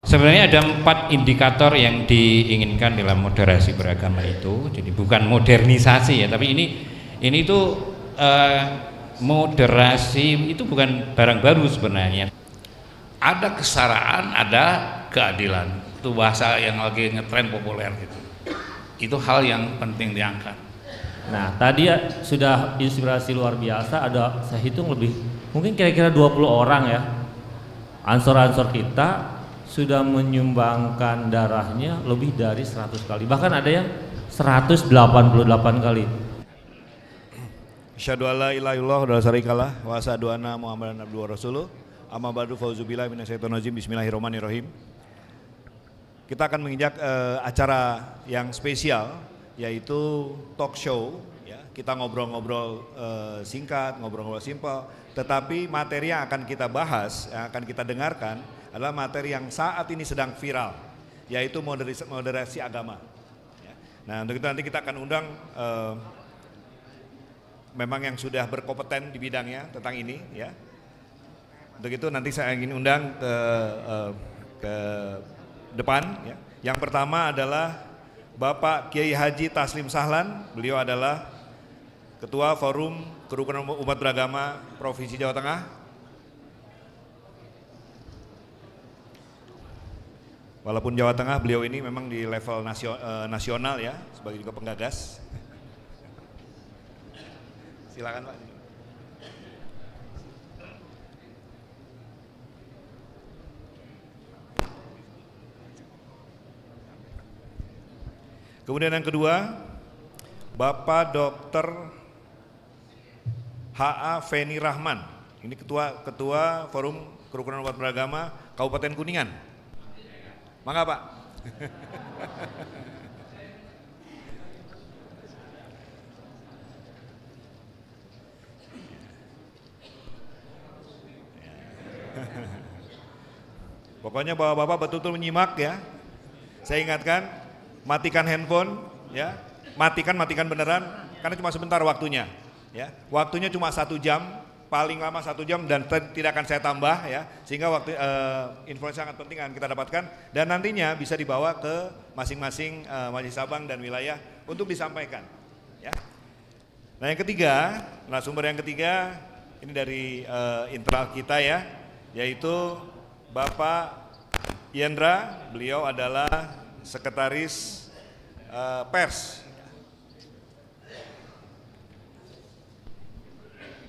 Sebenarnya ada 4 indikator yang diinginkan dalam moderasi beragama itu. Jadi bukan modernisasi ya, tapi ini tuh moderasi itu bukan barang baru sebenarnya. Ada kesetaraan, ada keadilan. Itu bahasa yang lagi ngetren populer gitu. Itu hal yang penting diangkat. Nah, tadi ya, sudah inspirasi luar biasa, ada saya hitung lebih mungkin kira-kira 20 orang ya. Ansor-ansor kita sudah menyumbangkan darahnya lebih dari 100 kali. Bahkan ada yang 188 kali. Asyhadu alla ilaha illallah wa la syarikalah wa asyhadu anna Muhammadan abduhu wa rasuluh. Amma ba'du, fauzubillahi minasyaitonir rajim. Bismillahirrahmanirrahim. Kita akan menginjak acara yang spesial, yaitu talk show ya. Kita ngobrol-ngobrol singkat, ngobrol-ngobrol simpel, tetapi materi yang akan kita bahas, yang akan kita dengarkan adalah materi yang saat ini sedang viral, yaitu moderasi agama ya. Nah, untuk itu nanti kita akan undang memang yang sudah berkompeten di bidangnya tentang ini ya. Untuk itu nanti saya ingin undang ke depan ya. Yang pertama adalah Bapak Kiai Haji Taslim Sahlan. Beliau adalah Ketua Forum Kerukunan Umat Beragama Provinsi Jawa Tengah. Walaupun Jawa Tengah, beliau ini memang di level nasional ya, sebagai juga penggagas. Silakan Pak. Kemudian yang kedua, Bapak Dr. H.A. Feni Rahman. Ini Ketua Forum Kerukunan Umat Beragama Kabupaten Kuningan. Mangga Pak. Pokoknya bapak-bapak betul-betul menyimak ya. Saya ingatkan, matikan handphone ya, matikan beneran, karena cuma sebentar waktunya ya. Waktunya cuma 1 jam, paling lama 1 jam, dan tidak akan saya tambah ya, sehingga waktu informasi sangat penting akan kita dapatkan dan nantinya bisa dibawa ke masing-masing majelis sabang dan wilayah untuk disampaikan ya. Nah, yang ketiga, narasumber yang ketiga ini dari internal kita ya, yaitu Bapak Yendra. Beliau adalah sekretaris pers.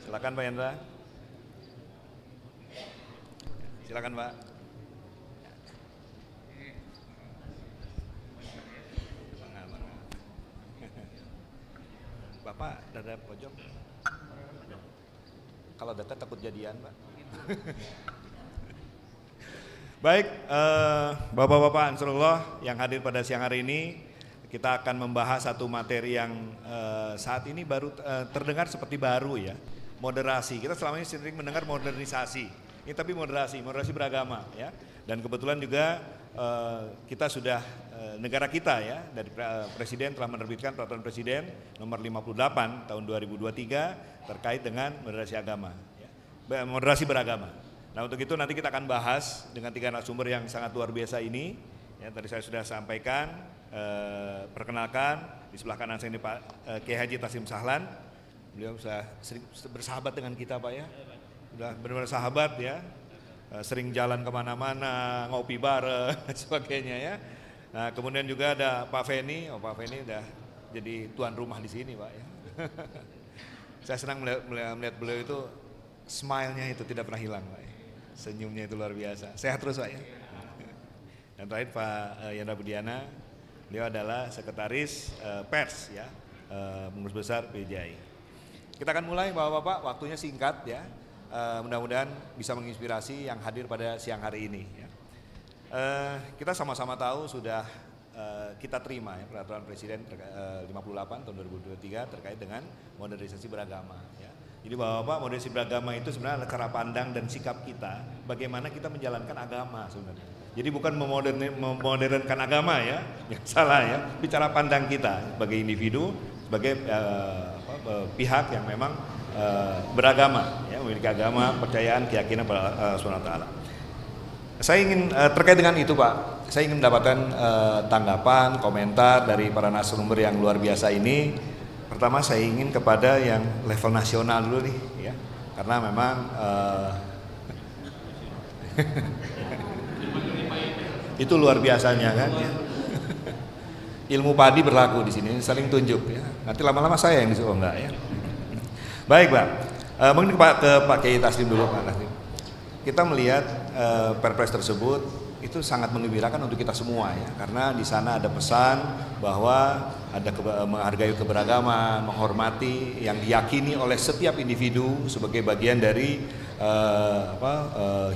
Silakan Pak Yendra. Silakan Pak. Bapak dada pojok. Kalau data takut jadian Pak. Baik, Bapak-bapak Ansarullah yang hadir pada siang hari ini, kita akan membahas satu materi yang saat ini baru terdengar seperti baru ya. Moderasi. Kita selama ini sering mendengar modernisasi. Ini tapi moderasi beragama ya. Dan kebetulan juga kita sudah negara kita ya, dari Presiden telah menerbitkan peraturan Presiden nomor 58 tahun 2023 terkait dengan moderasi agama ya. Moderasi beragama. Nah, untuk itu nanti kita akan bahas dengan 3 narasumber yang sangat luar biasa ini. Ya, tadi saya sudah sampaikan, perkenalkan di sebelah kanan saya ini Pak Kiai Haji Taslim Sahlan. Beliau sudah sering bersahabat dengan kita Pak ya, sudah benar-benar sahabat ya, sering jalan kemana-mana, ngopi bareng dan sebagainya ya. Nah, kemudian juga ada Pak Feni. Pak Feni udah jadi tuan rumah di sini Pak ya. Saya senang melihat beliau itu, smile-nya itu tidak pernah hilang Pak ya. Senyumnya itu luar biasa. Sehat terus Pak ya. Dan terakhir Pak Yandra Budiana, beliau adalah sekretaris pers ya, Pengurus Besar PJI. Kita akan mulai Bapak-bapak, waktunya singkat ya. Mudah-mudahan bisa menginspirasi yang hadir pada siang hari ini ya. Kita sama-sama tahu sudah kita terima ya peraturan Presiden 58 tahun 2023 terkait dengan modernisasi beragama ya. Jadi Bapak-bapak, modernisasi beragama itu sebenarnya adalah cara pandang dan sikap kita bagaimana kita menjalankan agama sebenarnya. Jadi bukan memodernkan agama ya, yang salah ya. Bicara pandang kita sebagai individu, sebagai pihak yang memang beragama ya, memiliki agama, kepercayaan, keyakinan pada Allah Subhanahu wa taala. Saya ingin terkait dengan itu Pak, saya ingin mendapatkan tanggapan, komentar dari para narasumber yang luar biasa ini. Pertama saya ingin kepada yang level nasional dulu nih ya, karena memang itu luar biasanya kan ya. Ilmu padi berlaku di sini, saling tunjuk ya. Nanti lama-lama saya yang disuruh enggak ya. Baik Pak, mungkin ke Pak Kiai Taslim dulu Pak Taslim. Kita melihat perpres tersebut itu sangat menggembirakan untuk kita semua ya, karena di sana ada pesan bahwa ada menghargai keberagaman, menghormati yang diyakini oleh setiap individu sebagai bagian dari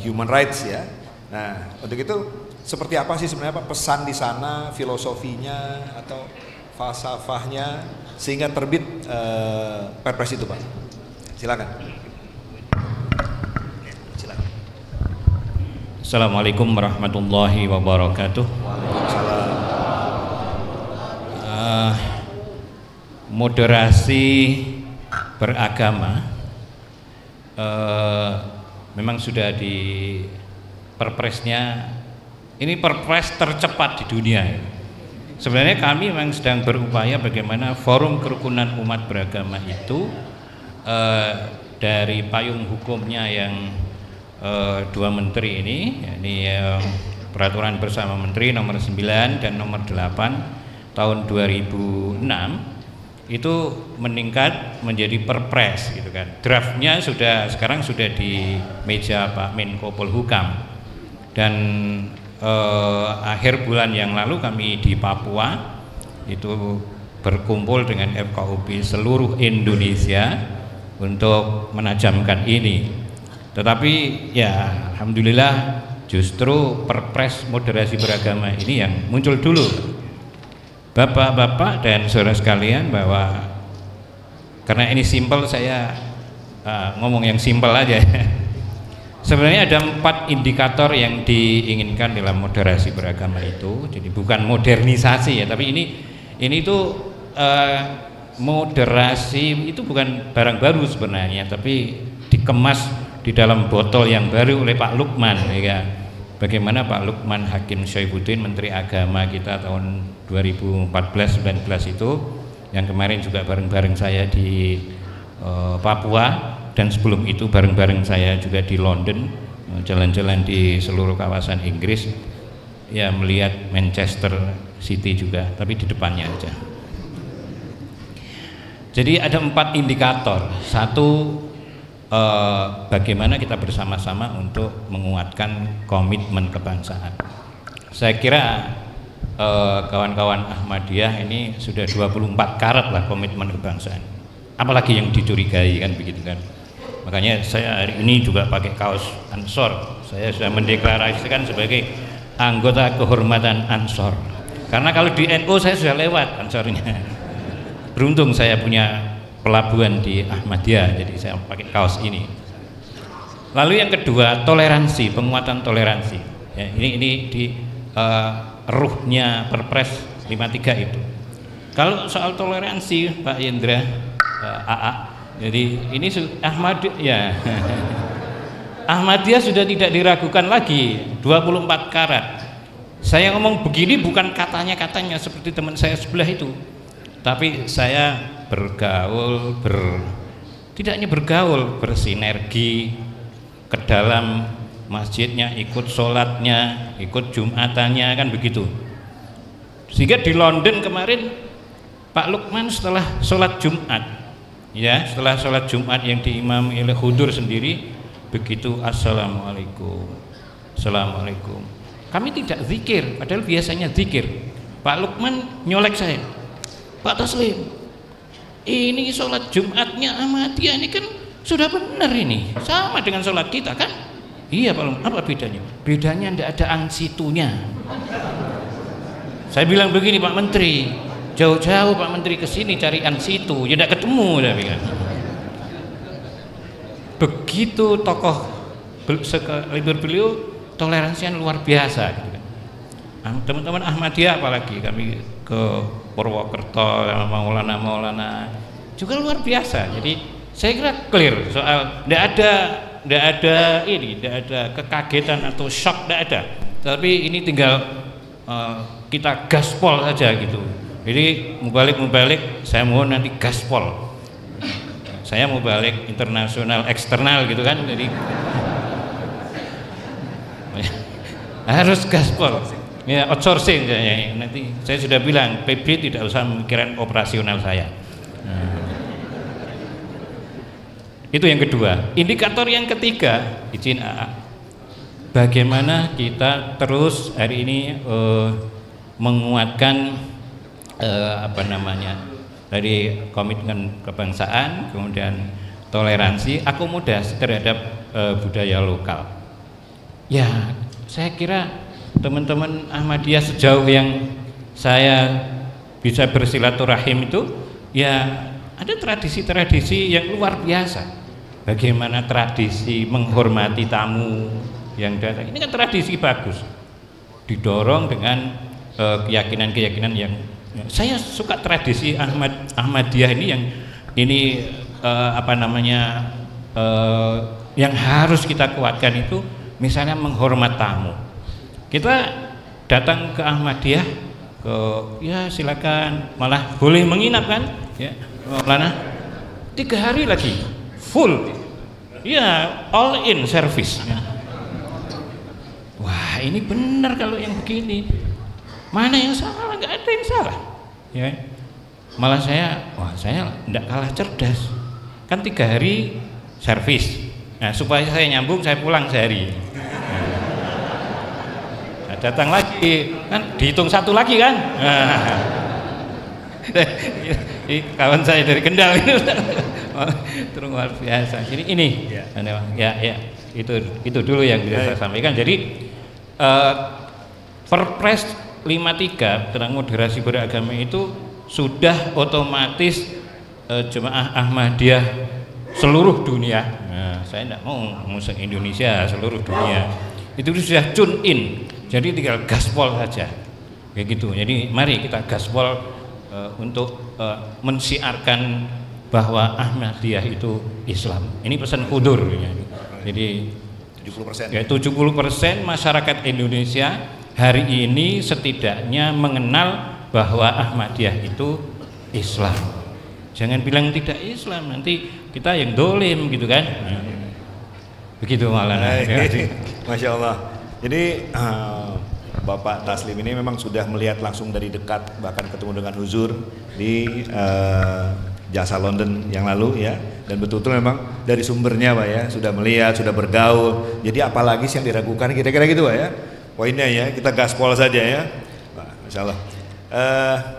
human rights ya. Nah, untuk itu seperti apa sih sebenarnya Pak pesan di sana, filosofinya atau falsafahnya sehingga terbit perpres itu Pak? Silakan. Silakan. Assalamualaikum warahmatullahi wabarakatuh. Moderasi beragama memang sudah di perpresnya, ini perpres tercepat di dunia. Sebenarnya kami memang sedang berupaya bagaimana forum kerukunan umat beragama itu dari payung hukumnya yang dua menteri ini, yakni peraturan bersama menteri nomor 9 dan nomor 8 tahun 2006 itu meningkat menjadi perpres gitu kan. Draftnya sekarang sudah di meja Pak Menko Polhukam, dan akhir bulan yang lalu kami di Papua itu berkumpul dengan FKUP seluruh Indonesia untuk menajamkan ini. Tetapi ya alhamdulillah justru perpres moderasi beragama ini yang muncul dulu. Bapak-bapak dan saudara sekalian, bahwa karena ini simpel saya ngomong yang simpel aja. Sebenarnya ada 4 indikator yang diinginkan dalam moderasi beragama itu. Jadi bukan modernisasi ya, tapi ini tuh moderasi itu bukan barang baru sebenarnya, tapi dikemas di dalam botol yang baru oleh Pak Lukman ya. Bagaimana Pak Lukman Hakim Syaifuddin Menteri Agama kita tahun 2014-19 itu, yang kemarin juga bareng-bareng saya di Papua, dan sebelum itu bareng-bareng saya juga di London, jalan-jalan di seluruh kawasan Inggris ya, melihat Manchester City juga, tapi di depannya aja. Jadi ada 4 indikator. Satu, bagaimana kita bersama-sama untuk menguatkan komitmen kebangsaan. Saya kira kawan-kawan Ahmadiyah ini sudah 24 karat lah komitmen kebangsaan, apalagi yang dicurigai kan begitu kan. Makanya saya hari ini juga pakai kaos Ansor. Saya sudah mendeklarasikan sebagai anggota kehormatan Ansor, karena kalau di NU saya sudah lewat Ansornya. Beruntung saya punya pelabuhan di Ahmadiyah, jadi saya pakai kaos ini. Lalu yang kedua, toleransi, penguatan toleransi ya, ini di ruhnya Perpres 53 itu. Kalau soal toleransi Pak Yendra, AA, jadi ini Ahmadiyah ya. Ahmadiyah sudah tidak diragukan lagi, 24 karat. Saya ngomong begini bukan katanya seperti teman saya sebelah itu, tapi saya bergaul, tidak hanya bergaul, bersinergi ke dalam masjidnya, ikut sholatnya, ikut jumatannya, kan begitu. Sehingga di London kemarin Pak Lukman setelah sholat Jumat ya, setelah sholat Jumat yang diimami oleh Khudur sendiri, begitu assalamualaikum, assalamualaikum, kami tidak zikir, padahal biasanya zikir. Pak Lukman nyolek saya, Pak Taslim, ini sholat Jumatnya Ahmadiyah ini kan sudah benar, ini sama dengan sholat kita kan? Iya Pak Lukman, apa bedanya? Bedanya tidak ada ansitunya. Saya bilang begini, Pak Menteri, jauh-jauh Pak Menteri kesini cari ansitu, ya tidak ketemu. Begitu tokoh sekaliber beliau, toleransi yang luar biasa gitu kan. Teman-teman Ahmadiyah apalagi kami ke Purwokerto sama Maulana juga luar biasa. Jadi saya kira clear soal tidak ada ada kekagetan atau shock, tidak ada. Tapi ini tinggal kita gaspol saja gitu. Jadi mubalik saya mohon nanti gaspol. Saya mau balik internasional eksternal gitu kan, jadi harus gaspol. Ya, outsourcing saya. Nanti saya sudah bilang PB tidak usah memikirkan operasional saya. Itu yang kedua. Indikator yang ketiga, izin AA, bagaimana kita terus hari ini menguatkan dari komitmen kebangsaan, kemudian toleransi, akomodasi terhadap budaya lokal. Ya, saya kira teman-teman Ahmadiyah sejauh yang saya bisa bersilaturahim itu, ya ada tradisi-tradisi yang luar biasa. Bagaimana tradisi menghormati tamu yang datang, ini kan tradisi bagus, didorong dengan keyakinan-keyakinan yang saya suka. Tradisi Ahmadiyah ini yang harus kita kuatkan itu, misalnya menghormat tamu. Kita datang ke Ahmadiyah, ya silakan, malah boleh menginap kan, ya Maulana, 3 hari lagi full, ya all in service. Wah, ini benar kalau yang begini. Mana yang salah? Nggak ada yang salah. Ya, malah saya tidak kalah cerdas. Kan 3 hari servis. Nah, supaya saya nyambung, saya pulang sehari. Nah, datang lagi, kan dihitung 1 lagi kan? Kawan saya dari Kendal itu terus luar biasa. Jadi ini, ya itu dulu yang bisa saya sampaikan. Jadi Perpres 53 tentang moderasi beragama itu sudah otomatis jemaah Ahmadiyah seluruh dunia. Nah, saya tidak mau musik Indonesia, seluruh dunia itu sudah tune in. Jadi tinggal gaspol saja, kayak gitu. Jadi mari kita gaspol untuk mensiarkan bahwa Ahmadiyah itu Islam. Ini pesan Hudur. Jadi 70%. Ya, 70% masyarakat Indonesia hari ini setidaknya mengenal bahwa Ahmadiyah itu Islam. Jangan bilang tidak Islam, nanti kita yang dolim gitu kan. Begitu malah. Masya Allah. Jadi Bapak Taslim ini memang sudah melihat langsung dari dekat, bahkan ketemu dengan Huzur di Jasa London yang lalu ya, dan betul-betul memang dari sumbernya Pak ya, sudah melihat, sudah bergaul. Jadi apalagi sih yang diragukan, kira-kira gitu Pak ya. Poinnya ya, kita gaspol saja ya. Masya Allah.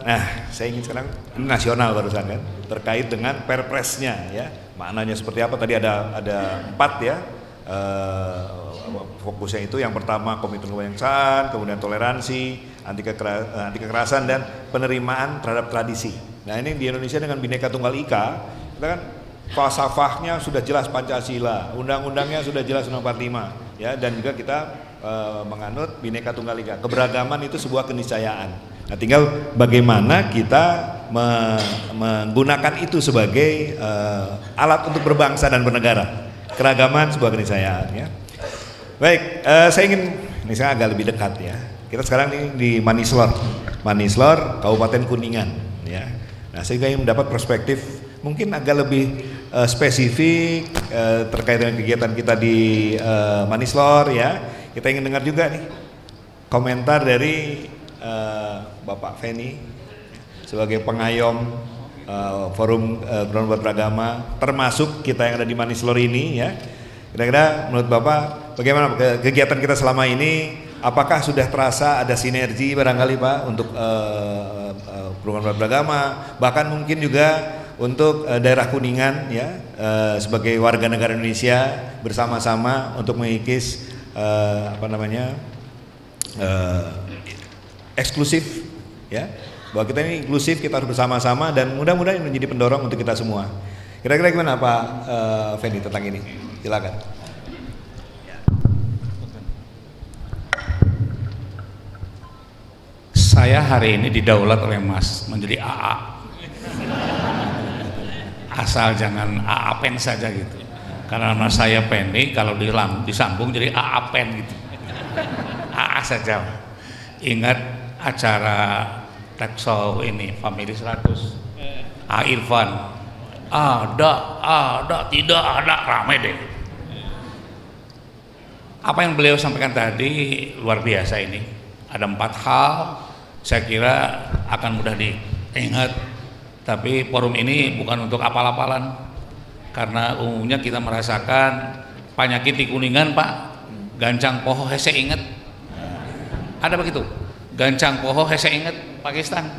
Nah, saya ingin sekarang ini nasional barusan kan, terkait dengan perpresnya ya, maknanya seperti apa. Tadi ada 4 ya. Fokusnya itu yang pertama komitmen kebangsaan, kemudian toleransi, anti kekerasan, dan penerimaan terhadap tradisi. Nah, ini di Indonesia dengan Bhinneka Tunggal Ika, kita kan falsafahnya sudah jelas Pancasila, undang-undangnya sudah jelas Undang 45 ya, dan juga kita menganut Bhinneka Tunggal Ika. Keberagaman itu sebuah keniscayaan. Nah, tinggal bagaimana kita menggunakan itu sebagai alat untuk berbangsa dan bernegara. Keragaman sebuah keniscayaan ya. Baik, saya ingin ini saya agak lebih dekat ya. Kita sekarang ini di Manislor, Kabupaten Kuningan ya. Nah, saya ingin mendapat perspektif mungkin agak lebih spesifik terkait dengan kegiatan kita di Manislor ya. Kita ingin dengar juga nih komentar dari Bapak Feni sebagai pengayom forum ground beragama, termasuk kita yang ada di Manislor ini ya. Kira-kira menurut Bapak bagaimana kegiatan kita selama ini? Apakah sudah terasa ada sinergi barangkali Pak untuk program beragama, bahkan mungkin juga untuk daerah Kuningan ya, sebagai warga negara Indonesia bersama-sama untuk mengikis eksklusif ya, bahwa kita ini inklusif, kita harus bersama-sama, dan mudah-mudahan menjadi pendorong untuk kita semua. Kira-kira gimana Pak Fendi tentang ini? Silakan. Saya hari ini didaulat oleh Mas menjadi AA. Asal jangan AA pen saja gitu. Karena nama saya Penny, kalau disambung jadi AA Pen gitu. AA saja. Ingat acara talk show ini Family 100. A Irfan. Ada, tidak ada, ramai deh. Apa yang beliau sampaikan tadi luar biasa ini. Ada 4 hal, saya kira akan mudah diingat. Tapi forum ini bukan untuk apal-apalan. Karena umumnya kita merasakan penyakit di Kuningan, Pak, gancang poho hese inget. Ada begitu, gancang poho hese inget Pakistan.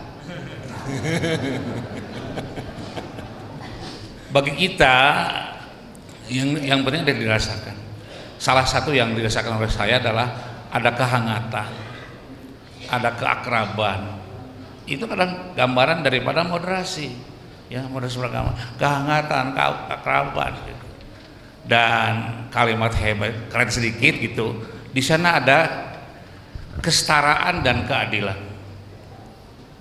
Bagi kita yang penting ada dirasakan. Salah satu yang dirasakan oleh saya adalah ada kehangatan, ada keakraban. Itu kadang gambaran daripada moderasi. Ya, moderasi beragama, kehangatan, keakraban gitu. Dan kalimat hebat, keren sedikit gitu. Di sana ada kesetaraan dan keadilan.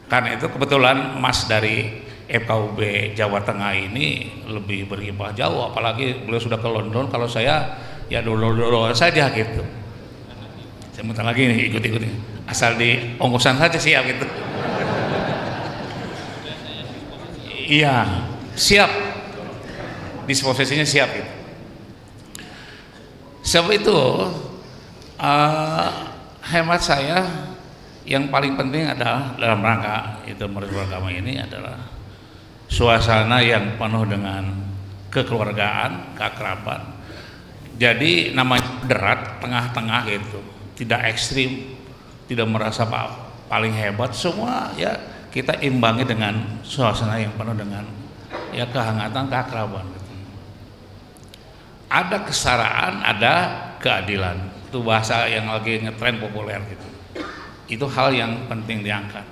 Karena itu kebetulan Mas dari FKUB Jawa Tengah ini lebih berkiprah jauh, apalagi beliau sudah ke London. Kalau saya ya dulu saja gitu. Saya bentar lagi nih ikut-ikut, asal di ongkosan saja siap gitu. Iya, siap. Disposisinya siap gitu. Sebab itu hemat saya yang paling penting adalah dalam rangka itu beragama ini adalah suasana yang penuh dengan kekeluargaan, keakraban. Jadi namanya moderat, tengah-tengah gitu, tidak ekstrim, tidak merasa paling hebat, semua ya kita imbangi dengan suasana yang penuh dengan ya kehangatan, keakraban gitu. Ada kesetaraan, ada keadilan. Itu bahasa yang lagi ngetren populer gitu. Itu hal yang penting diangkat.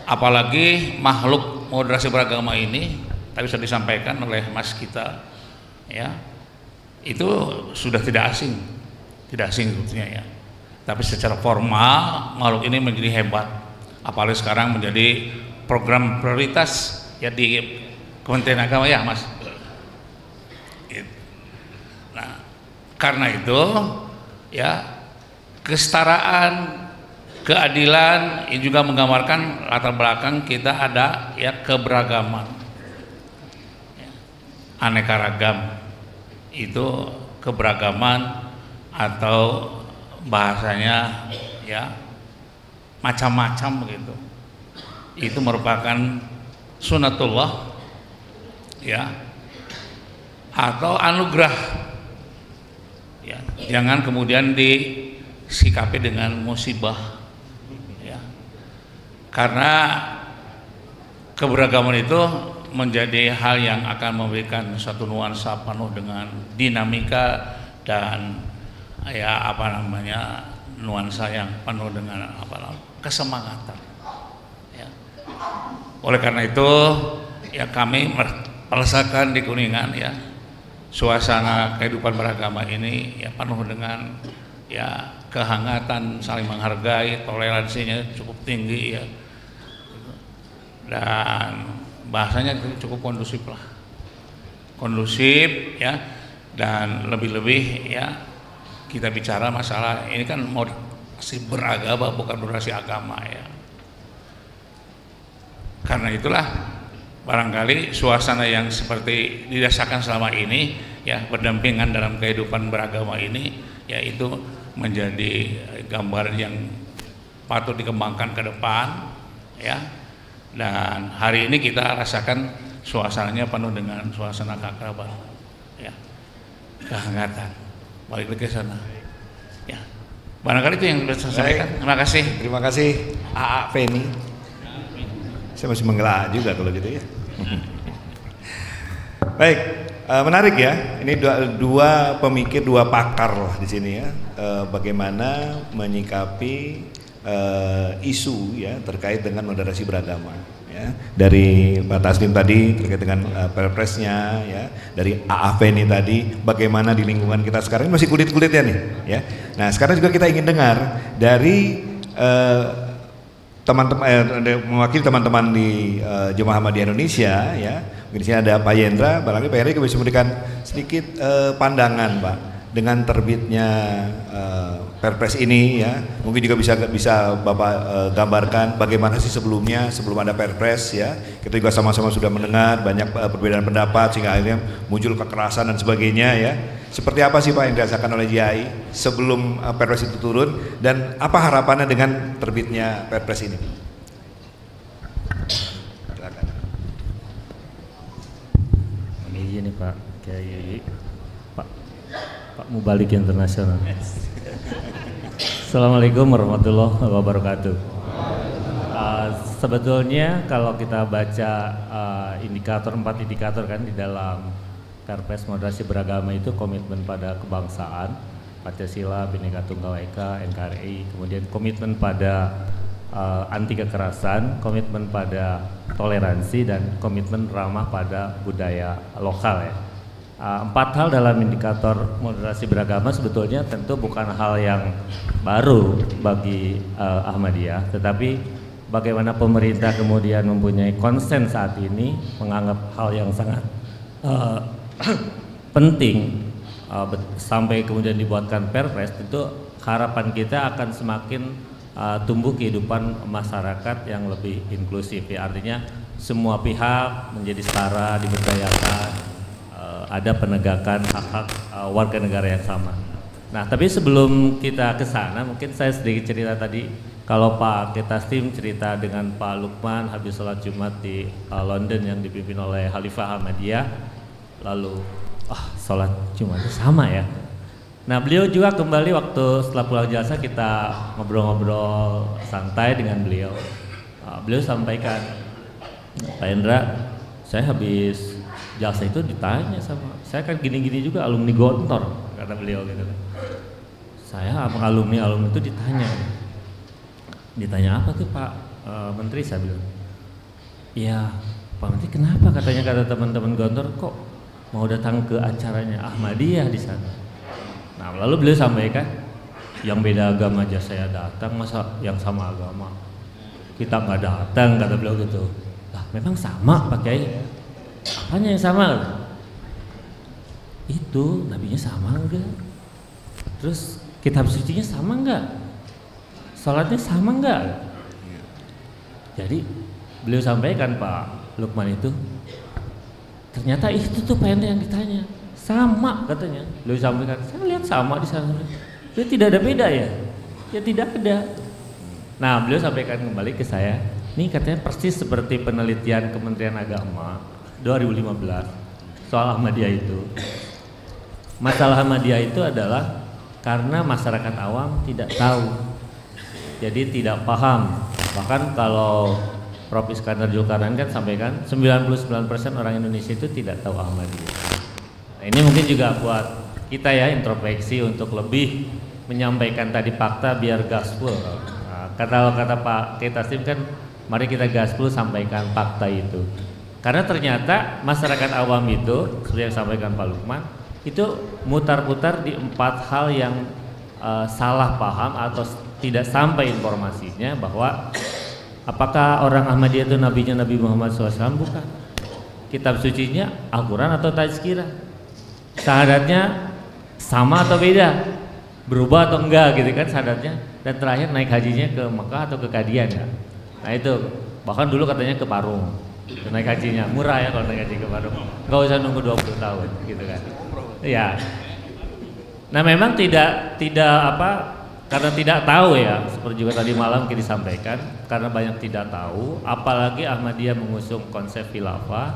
Apalagi makhluk moderasi beragama ini tadi sudah disampaikan oleh Mas kita ya. Itu sudah tidak asing sebetulnya ya. Tapi secara formal makhluk ini menjadi hebat. Apalagi sekarang menjadi program prioritas ya di Kementerian Agama ya Mas. Nah, karena itu ya kesetaraan, keadilan ini juga menggambarkan latar belakang kita ada ya keberagaman, ya, aneka ragam. Itu keberagaman atau bahasanya ya macam-macam begitu. Itu merupakan sunatullah ya atau anugerah ya. Jangan kemudian disikapi dengan musibah ya. Karena keberagaman itu menjadi hal yang akan memberikan suatu nuansa penuh dengan dinamika dan ya apa namanya nuansa yang penuh dengan kesemangatan ya. Oleh karena itu ya kami merasakan di Kuningan ya suasana kehidupan beragama ini ya penuh dengan ya kehangatan, saling menghargai, toleransinya cukup tinggi ya, dan bahasanya cukup kondusif ya. Dan lebih-lebih ya kita bicara masalah ini kan moderasi beragama bukan moderasi agama ya. Karena itulah barangkali suasana yang seperti dirasakan selama ini ya berdampingan dalam kehidupan beragama ini ya itu menjadi gambaran yang patut dikembangkan ke depan ya. Dan hari ini kita rasakan suasananya penuh dengan suasana keakraban ya, kehangatan. Balik ke sana ya, barangkali itu yang bisa saya sampaikan. Terima kasih AA Penny. Saya masih mengelak juga kalau gitu ya. Baik, menarik ya. Ini dua pemikir, dua pakar lah di sini ya. Bagaimana menyikapi isu ya terkait dengan moderasi beragama. Ya, dari Pak Taslim tadi terkait dengan perpresnya ya, dari AA Penny tadi bagaimana di lingkungan kita sekarang masih kulit-kulit ya nih ya. Nah sekarang juga kita ingin dengar dari teman-teman mewakili teman-teman di Jemaah Ahmadiyah Indonesia ya, Di sini ada Pak Yendra, barangkali Pak Yendra bisa memberikan sedikit pandangan Pak dengan terbitnya Perpres ini ya. Mungkin juga bisa Bapak gambarkan bagaimana sih sebelum ada Perpres ya. Kita juga sama-sama sudah mendengar banyak perbedaan pendapat sehingga akhirnya muncul kekerasan dan sebagainya ya. Seperti apa sih Pak yang dirasakan oleh JAI sebelum Perpres itu turun dan apa harapannya dengan terbitnya Perpres ini? Ini Pak Kiai, Pak Mubalik Internasional. Assalamualaikum warahmatullahi wabarakatuh. Sebetulnya kalau kita baca empat indikator kan di dalam Perpres Moderasi Beragama itu komitmen pada kebangsaan, Pancasila, Bhinneka Tunggal Ika, NKRI, kemudian komitmen pada anti kekerasan, komitmen pada toleransi, dan komitmen ramah pada budaya lokal ya. 4 hal dalam indikator moderasi beragama sebetulnya tentu bukan hal yang baru bagi Ahmadiyah, tetapi bagaimana pemerintah kemudian mempunyai konsen saat ini menganggap hal yang sangat penting sampai kemudian dibuatkan Perpres, tentu harapan kita akan semakin tumbuh kehidupan masyarakat yang lebih inklusif ya, artinya semua pihak menjadi setara, diberdayakan, ada penegakan hak-hak warga negara yang sama. Nah, tapi sebelum kita ke sana mungkin saya sedikit cerita tadi. Kalau Pak Ketastim cerita dengan Pak Lukman habis sholat Jumat di London yang dipimpin oleh Khalifah Ahmadiyah, lalu sholat Jumat itu sama ya. Nah, beliau juga kembali waktu setelah pulang jasa kita ngobrol-ngobrol santai dengan beliau. Beliau sampaikan, Pak Hendra, saya habis jasa itu ditanya sama, saya kan gini-gini juga alumni Gontor, kata beliau gitu. Saya sama alumni itu ditanya apa tuh Pak Menteri, saya bilang, ya Pak Menteri kenapa, kata teman-teman Gontor kok mau datang ke acaranya Ahmadiyah di sana. Nah, lalu beliau sampaikan, yang beda agama aja saya datang, masa yang sama agama kita nggak datang, kata beliau gitu. Lah, memang sama Pak Kiai. Apanya yang sama? Itu nabinya sama enggak? Terus kitab sucinya sama enggak? Salatnya sama enggak? Jadi beliau sampaikan Pak Lukman itu, ternyata itu tuh Pak Hendra yang ditanya. Sama katanya, beliau sampaikan, saya lihat sama di sana. Itu tidak ada beda ya? Ya tidak ada. Nah, beliau sampaikan kembali ke saya, ini katanya persis seperti penelitian Kementerian Agama 2015 soal Ahmadiyah itu. Masalah Ahmadiyah itu adalah karena masyarakat awam tidak tahu, jadi tidak paham. Bahkan kalau Prof. Iskandar Zulkarnain kan sampaikan 99% orang Indonesia itu tidak tahu Ahmadiyah. Nah, ini mungkin juga buat kita ya introspeksi untuk lebih menyampaikan tadi fakta biar gaspol. Nah, kata Pak Ketastim kan, mari kita gaspol sampaikan fakta itu. Karena ternyata masyarakat awam itu, seperti yang sampaikan Pak Lukman, itu mutar-putar di 4 hal yang salah paham atau tidak sampai informasinya bahwa apakah orang Ahmadiyah itu nabinya Nabi Muhammad SAW? Bukan. Kitab sucinya Al-Quran atau Tazkirah? Syahadatnya sama atau beda, berubah atau enggak gitu kan syahadatnya, dan terakhir naik hajinya ke Mekah atau ke Kadian ya. Nah itu bahkan dulu katanya ke Parung naik hajinya, murah ya kalau naik haji ke Parung, nggak usah nunggu 20 tahun gitu kan ya. Nah memang tidak karena tidak tahu ya, seperti juga tadi malam kita disampaikan, karena banyak tidak tahu, apalagi Ahmadiyah mengusung konsep khilafah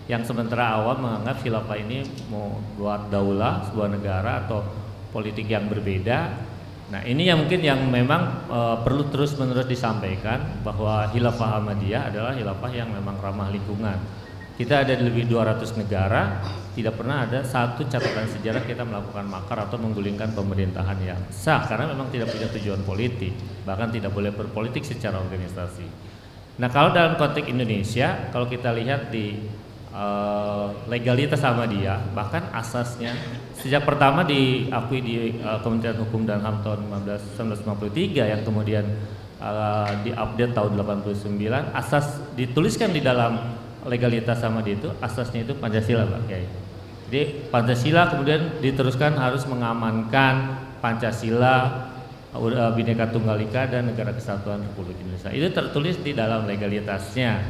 yang sementara awam menganggap khilafah ini mau buat daulah sebuah negara atau politik yang berbeda. Nah ini yang mungkin yang memang perlu terus-menerus disampaikan bahwa khilafah Ahmadiyah adalah khilafah yang memang ramah lingkungan. Kita ada di lebih 200 negara, tidak pernah ada satu catatan sejarah kita melakukan makar atau menggulingkan pemerintahan yang sah, karena memang tidak punya tujuan politik, bahkan tidak boleh berpolitik secara organisasi. Nah kalau dalam konteks Indonesia, kalau kita lihat di legalitas Ahmadiyah, bahkan asasnya sejak pertama diakui di Kementerian Hukum dan HAM tahun 1953 yang kemudian diupdate tahun 89, asas dituliskan di dalam legalitas Ahmadiyah itu asasnya itu Pancasila, Pak Kiai. Jadi Pancasila kemudian diteruskan harus mengamankan Pancasila, Bhinneka Tunggal Ika dan Negara Kesatuan Republik Indonesia. Itu tertulis di dalam legalitasnya.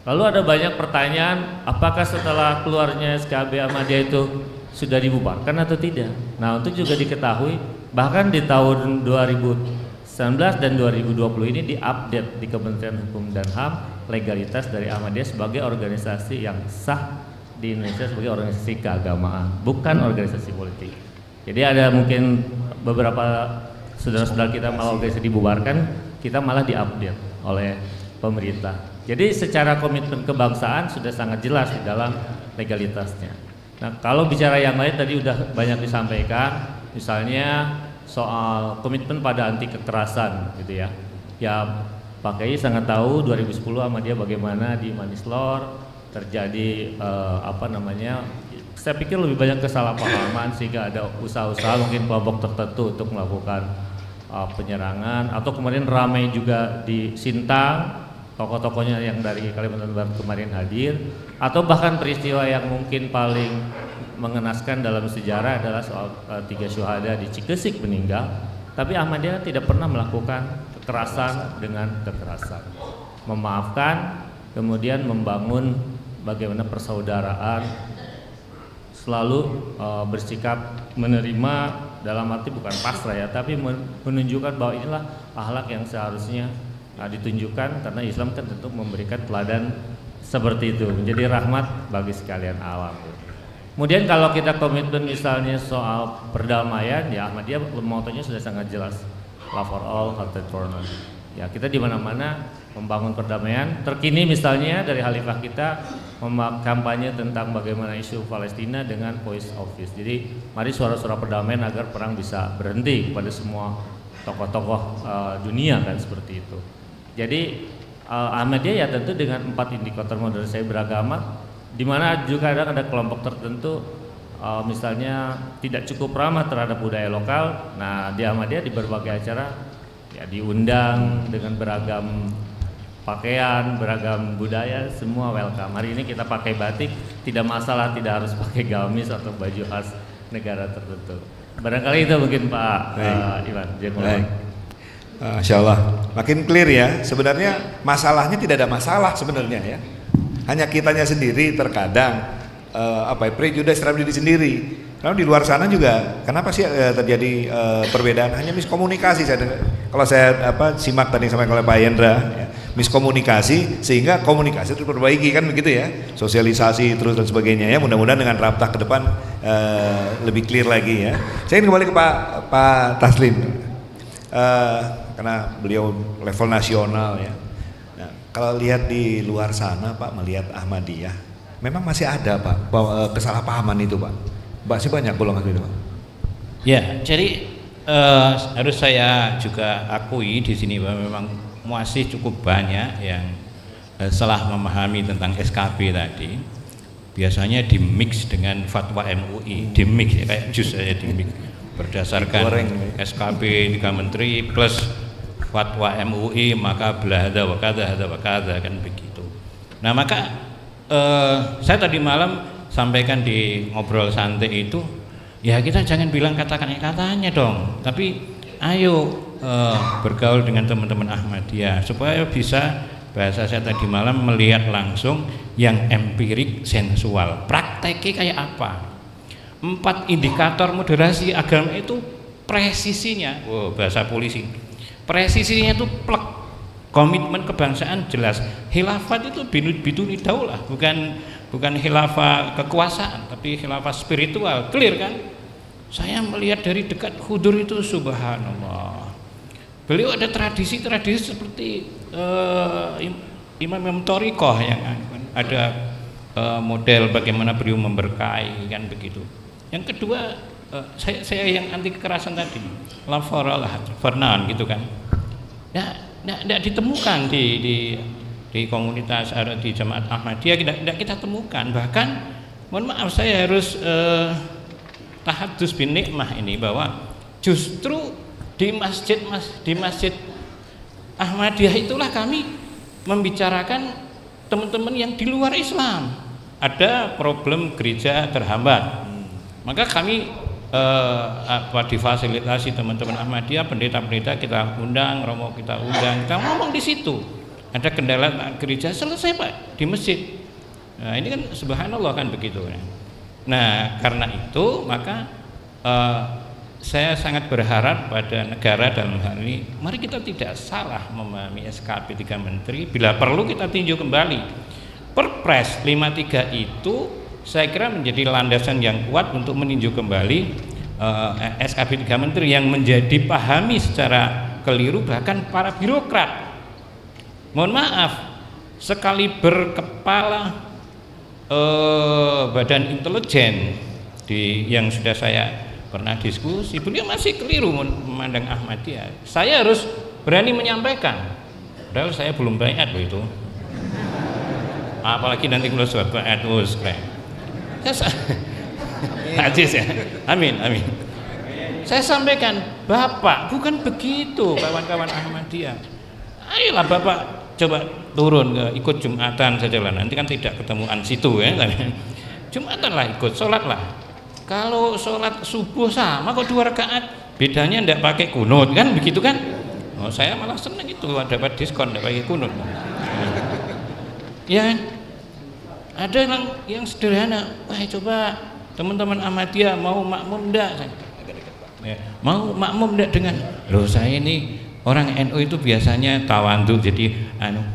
Lalu ada banyak pertanyaan, apakah setelah keluarnya SKB Ahmadiyah itu sudah dibubarkan atau tidak? Nah, untuk juga diketahui, bahkan di tahun 2019 dan 2020 ini diupdate di Kementerian Hukum dan HAM legalitas dari Ahmadiyah sebagai organisasi yang sah di Indonesia sebagai organisasi keagamaan, bukan organisasi politik. Jadi ada mungkin beberapa saudara-saudara kita malah organisasi dibubarkan, kita malah diupdate oleh pemerintah. Jadi secara komitmen kebangsaan sudah sangat jelas di dalam legalitasnya. Nah, kalau bicara yang lain tadi udah banyak disampaikan, misalnya soal komitmen pada anti kekerasan gitu ya. Ya Pak Kiai sangat tahu 2010 Ahmadiyah bagaimana di Manislor terjadi saya pikir lebih banyak kesalahpahaman sehingga ada usaha-usaha mungkin kelompok tertentu untuk melakukan penyerangan, atau kemarin ramai juga di Sintang, tokoh-tokohnya yang dari Kalimantan Barat kemarin hadir, atau bahkan peristiwa yang mungkin paling mengenaskan dalam sejarah adalah soal 3 syuhada di Cikesik meninggal, tapi Ahmadiyah tidak pernah melakukan kekerasan dengan kekerasan, memaafkan, kemudian membangun bagaimana persaudaraan, selalu bersikap menerima dalam arti bukan pasrah ya, tapi menunjukkan bahwa inilah akhlak yang seharusnya ditunjukkan, karena Islam kan tentu memberikan teladan seperti itu, menjadi rahmat bagi sekalian alam. Kemudian kalau kita komitmen misalnya soal perdamaian, ya Ahmadiyah motonya sudah sangat jelas, love for all, hatred for none. Ya kita di mana-mana membangun perdamaian. Terkini misalnya dari Khalifah kita kampanye tentang bagaimana isu Palestina dengan voice of peace. Jadi mari suara-suara perdamaian agar perang bisa berhenti kepada semua tokoh-tokoh dunia kan, seperti itu. Jadi Ahmadiyah ya tentu dengan 4 indikator modernisasi beragama, di mana juga ada kelompok tertentu misalnya tidak cukup ramah terhadap budaya lokal. Nah di Ahmadiyah di berbagai acara ya diundang dengan beragam pakaian, beragam budaya, semua welcome. Hari ini kita pakai batik, tidak masalah, tidak harus pakai gamis atau baju khas negara tertentu. Barangkali itu mungkin Pak Iwan. Masya Allah, makin clear ya. Sebenarnya masalahnya tidak ada masalah sebenarnya ya. Hanya kitanya sendiri terkadang prejudice terhadap diri sendiri. Kalau di luar sana juga, kenapa sih terjadi perbedaan? Hanya miskomunikasi. Kalau saya simak tadi sampai oleh Pak Hendra, ya, miskomunikasi sehingga komunikasi terus diperbaiki kan begitu ya, sosialisasi terus dan sebagainya ya. Mudah-mudahan dengan Raptah ke depan lebih clear lagi ya. Saya ingin kembali ke Pak Taslim, karena beliau level nasional ya. Nah, kalau lihat di luar sana Pak, melihat Ahmadiyah, memang masih ada Pak kesalahpahaman itu Pak. Masih banyak golongan itu Pak. Ya, jadi harus saya juga akui di sini bahwa memang masih cukup banyak yang salah memahami tentang SKB tadi. Biasanya dimix dengan fatwa MUI, dimix ya, kayak jus saja dimix berdasarkan SKB 3 menteri plus fatwa MUI, maka belahada wakada kan begitu. Nah maka saya tadi malam sampaikan di ngobrol santai itu, ya kita jangan bilang katanya dong, tapi ayo bergaul dengan teman-teman Ahmadiyah supaya bisa, bahasa saya tadi malam, melihat langsung yang empirik sensual, prakteknya kayak apa. 4 indikator moderasi agama itu presisinya, bahasa polisi, presisinya itu plek, komitmen kebangsaan jelas. Khilafat itu biduni daulah, bukan khilafah kekuasaan, tapi khilafah spiritual, clear kan? Saya melihat dari dekat Khudur itu subhanallah. Beliau ada tradisi-tradisi seperti Imam Thoriqoh yang ada model bagaimana beliau memberkahi kan begitu. Yang kedua saya yang anti kekerasan tadi, la faralah farnan gitu kan. Ya, tidak ditemukan di komunitas di Jamaat Ahmadiyah, tidak kita temukan. Bahkan mohon maaf saya harus tahadus bin nikmah ini, bahwa justru di masjid Ahmadiyah itulah kami membicarakan teman-teman yang di luar Islam. Ada problem gereja terhambat, maka kami difasilitasi teman-teman Ahmadiyah, pendeta-pendeta kita undang, romo kita undang, kita ngomong di situ. Ada kendala gereja, selesai Pak di masjid. Nah ini kan subhanallah kan begitu. Nah karena itu maka saya sangat berharap pada negara dalam hal ini, mari kita tidak salah memahami SKP 3 Menteri. Bila perlu kita tinjau kembali Perpres 53 itu, saya kira menjadi landasan yang kuat untuk meninjau kembali SKP 3 Menteri yang menjadi pahami secara keliru bahkan para birokrat. Mohon maaf, sekali berkepala badan intelijen yang sudah saya pernah diskusi, beliau masih keliru memandang Ahmadiyah. Saya harus berani menyampaikan, padahal saya belum baiat loh itu, apalagi nanti kalau sudah baiat keren. Najis ya, amin amin. Saya sampaikan, Bapak bukan begitu kawan-kawan Ahmadiyah. Ayolah Bapak coba turun ikut Jumatan saja lah, nanti kan tidak ketemuan situ ya. Jumatan lah ikut, sholat lah. Kalau sholat subuh sama kok 2 rakaat, bedanya ndak pakai kunut kan begitu kan? Oh, saya malah seneng itu dapat diskon ndak pakai kunut. Ya, ada yang sederhana. Wah coba teman-teman Ahmadiyah mau makmum ndak? Ya, mau makmum ndak dengan? Loh saya ini orang NU itu biasanya tawadhu, jadi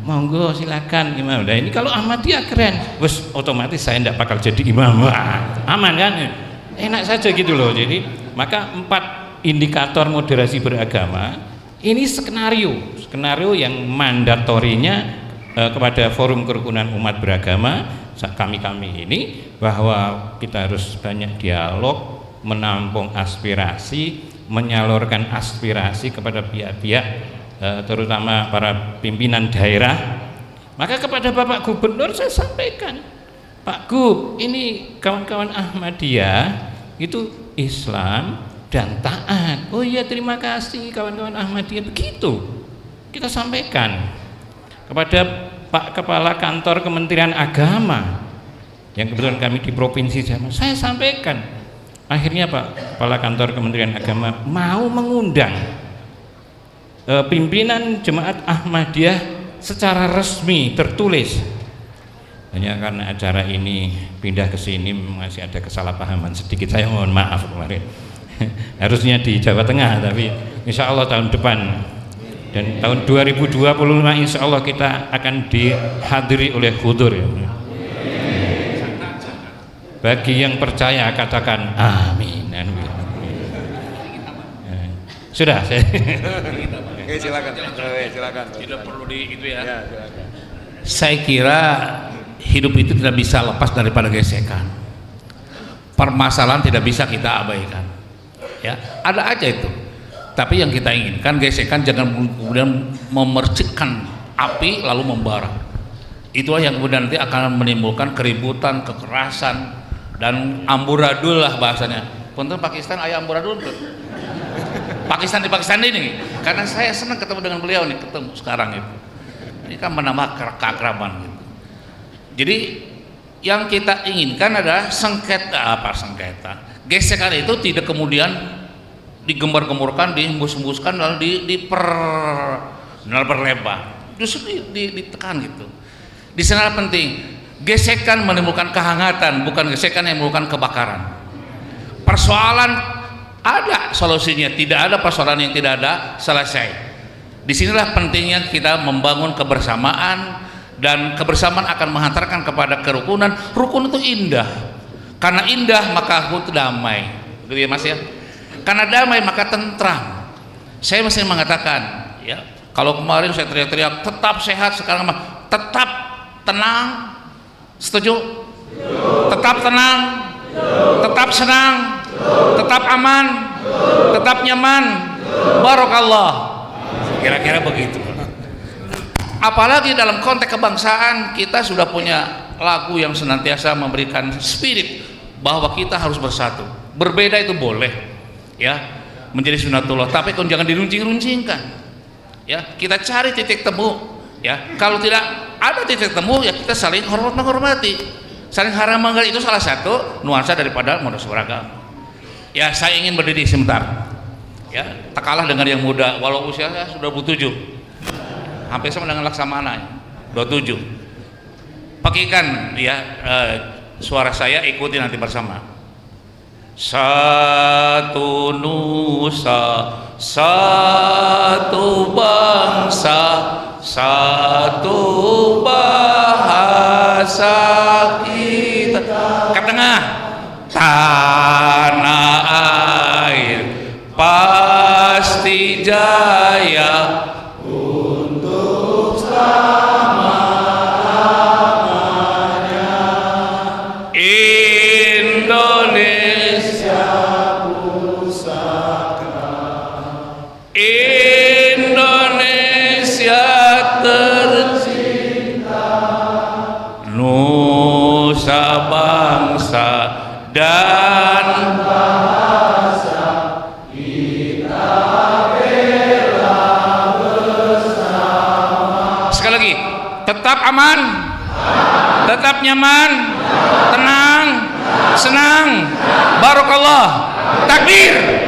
monggo silakan imam. Nah ini kalau Ahmadiyah keren, wes otomatis saya ndak bakal jadi imam. Wah, aman kan? Enak saja gitu loh. Jadi maka 4 indikator moderasi beragama ini skenario yang mandatorinya kepada Forum Kerukunan Umat Beragama kami ini, bahwa kita harus banyak dialog, menampung aspirasi, menyalurkan aspirasi kepada pihak-pihak terutama para pimpinan daerah. Maka kepada Bapak Gubernur saya sampaikan, Pak Gub, ini kawan-kawan Ahmadiyah itu Islam dan taat. Oh iya terima kasih kawan-kawan Ahmadiyah, begitu kita sampaikan kepada Pak Kepala Kantor Kementerian Agama yang kebetulan kami di Provinsi Jambi. Saya sampaikan, akhirnya Pak Kepala Kantor Kementerian Agama mau mengundang pimpinan Jemaat Ahmadiyah secara resmi tertulis. Hanya karena acara ini pindah ke sini masih ada kesalahpahaman sedikit, saya mohon maaf kemarin. Harusnya di Jawa Tengah, tapi insya Allah tahun depan dan tahun 2025 insya Allah kita akan dihadiri oleh Khudur ya. Bagi yang percaya katakan amin. Sudah saya. Oke, silakan. Tidak perlu di itu ya. Silakan. Saya kira hidup itu tidak bisa lepas daripada gesekan. Permasalahan tidak bisa kita abaikan. Ya, ada aja itu. Tapi yang kita inginkan gesekan jangan kemudian memercikkan api lalu membara. Itulah yang kemudian nanti akan menimbulkan keributan, kekerasan dan amburadul lah bahasanya. Punten Pakistan ayah amburadul tuh. Pakistan di Pakistan ini. Karena saya senang ketemu dengan beliau nih, ketemu sekarang itu. Ini kan menambah keakraban gitu. Jadi yang kita inginkan adalah sengketa. Gesekan itu tidak kemudian digembar-gemburkan, dihembus-hembuskan lalu diperlebar. Justru ditekan gitu. Di sana penting. Gesekan menimbulkan kehangatan, bukan gesekan yang menimbulkan kebakaran. Persoalan ada solusinya, tidak ada persoalan yang tidak ada selesai. Disinilah pentingnya kita membangun kebersamaan, dan kebersamaan akan menghantarkan kepada kerukunan. Rukun itu indah, karena indah maka itu damai, gitu ya Mas ya. Karena damai maka tentram. Saya masih mengatakan, ya, kalau kemarin saya teriak-teriak tetap sehat, sekarang tetap tenang. Setuju? Tetap tenang, tetap senang, tetap aman, tetap nyaman. Barakallah. Kira-kira begitu. Apalagi dalam konteks kebangsaan, kita sudah punya lagu yang senantiasa memberikan spirit bahwa kita harus bersatu. Berbeda itu boleh, ya, menjadi sunatullah, tapi jangan diruncing-runcingkan. Ya, kita cari titik temu. Ya, kalau tidak ada titik temu ya kita saling hormat menghormati, saling haram menghargai. Itu salah satu nuansa daripada modus beragama. Ya saya ingin berdiri sebentar. Ya, tak kalah dengan yang muda, walau usianya sudah 27, hampir sama dengan Laksamana 27. Pakikan ya suara saya, ikuti nanti bersama. Satu nusa, satu bangsa, satu bahasa kita. Ke tengah, tanah air pasti jaya untuk selama-lamanya. Indonesia pusaka, Indonesia tercinta, nusa bangsa dan bahasa kita bela bersama. Sekali lagi, tetap aman, tetap nyaman, tenang, senang. Barakallah. Takbir.